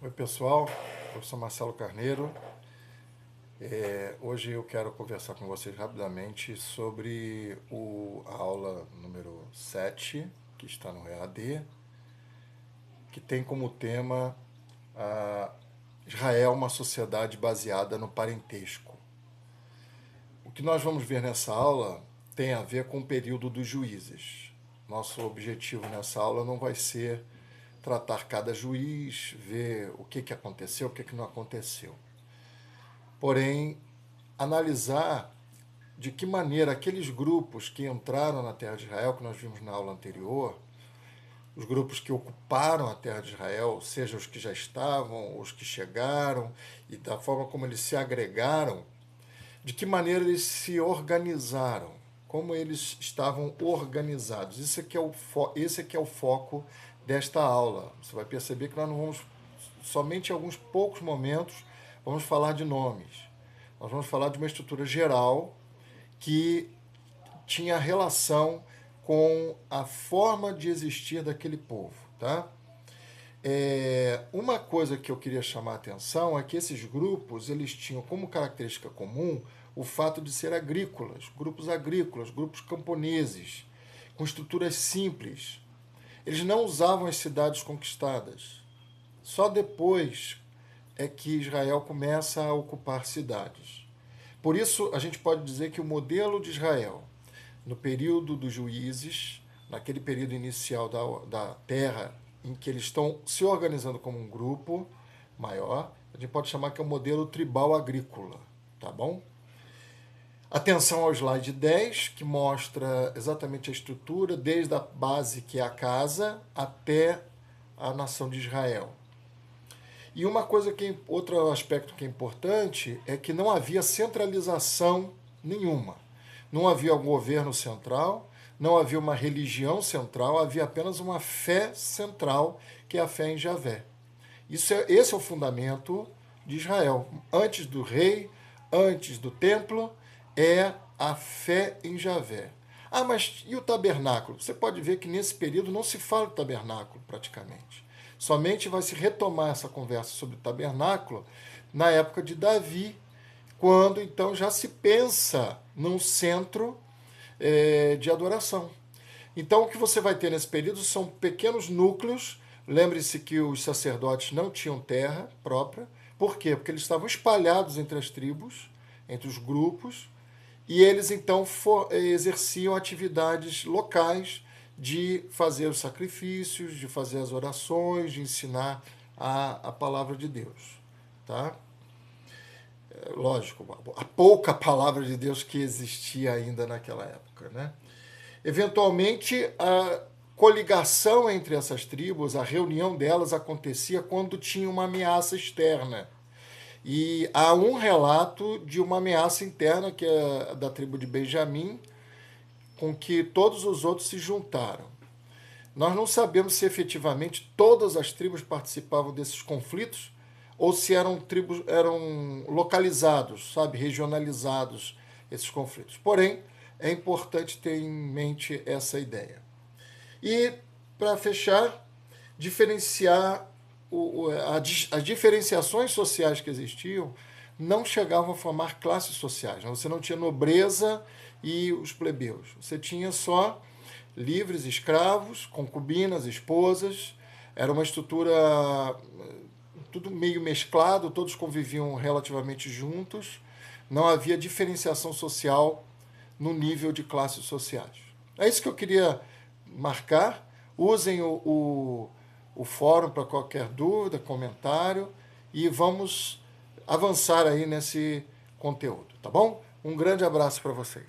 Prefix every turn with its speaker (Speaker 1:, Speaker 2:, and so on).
Speaker 1: Oi pessoal, professor Marcelo Carneiro. Hoje eu quero conversar com vocês rapidamente sobre a aula número 7, que está no EAD, que tem como tema Israel, uma sociedade baseada no parentesco. O que nós vamos ver nessa aula tem a ver com o período dos juízes. Nosso objetivo nessa aula não vai ser tratar cada juiz, ver o que aconteceu, o que não aconteceu. Porém, analisar de que maneira aqueles grupos que entraram na terra de Israel, que nós vimos na aula anterior, os grupos que ocuparam a terra de Israel, seja os que já estavam, os que chegaram, e da forma como eles se agregaram, de que maneira eles se organizaram, como eles estavam organizados. Esse aqui é o foco desta aula. Você vai perceber que nós não vamos, somente em alguns poucos momentos, vamos falar de nomes. Nós vamos falar de uma estrutura geral que tinha relação com a forma de existir daquele povo, tá? Uma coisa que eu queria chamar a atenção é que esses grupos eles tinham como característica comum o fato de ser agrícolas, grupos camponeses, com estruturas simples. Eles não usavam as cidades conquistadas. Só depois é que Israel começa a ocupar cidades. Por isso, a gente pode dizer que o modelo de Israel, no período dos juízes, naquele período inicial da terra, em que eles estão se organizando como um grupo maior, a gente pode chamar que é o modelo tribal agrícola, tá bom? Atenção ao slide 10, que mostra exatamente a estrutura, desde a base, que é a casa, até a nação de Israel. E outro aspecto que é importante é que não havia centralização nenhuma. Não havia um governo central, não havia uma religião central, havia apenas uma fé central, que é a fé em Javé. Esse é o fundamento de Israel. Antes do rei, antes do templo, é a fé em Javé. Mas e o tabernáculo? Você pode ver que nesse período não se fala de tabernáculo praticamente. Somente vai se retomar essa conversa sobre o tabernáculo na época de Davi, quando então já se pensa num centro de adoração. Então o que você vai ter nesse período são pequenos núcleos. Lembre-se que os sacerdotes não tinham terra própria. Por quê? Porque eles estavam espalhados entre as tribos, entre os grupos, e eles então exerciam atividades locais de fazer os sacrifícios, de fazer as orações, de ensinar a palavra de Deus. Tá? Lógico, a pouca palavra de Deus que existia ainda naquela época. Né? Eventualmente, a coligação entre essas tribos, a reunião delas acontecia quando tinha uma ameaça externa. E há um relato de uma ameaça interna, que é da tribo de Benjamim, com que todos os outros se juntaram. Nós não sabemos se efetivamente todas as tribos participavam desses conflitos ou se eram localizados, regionalizados esses conflitos. Porém, é importante ter em mente essa ideia. E, para fechar, diferenciar as diferenciações sociais que existiam não chegavam a formar classes sociais. Você não tinha nobreza e os plebeus. Você tinha só livres, escravos, concubinas, esposas. Era uma estrutura tudo meio mesclado, todos conviviam relativamente juntos. Não havia diferenciação social no nível de classes sociais. É isso que eu queria marcar. Usem o fórum para qualquer dúvida, comentário, e vamos avançar aí nesse conteúdo, tá bom? Um grande abraço para vocês.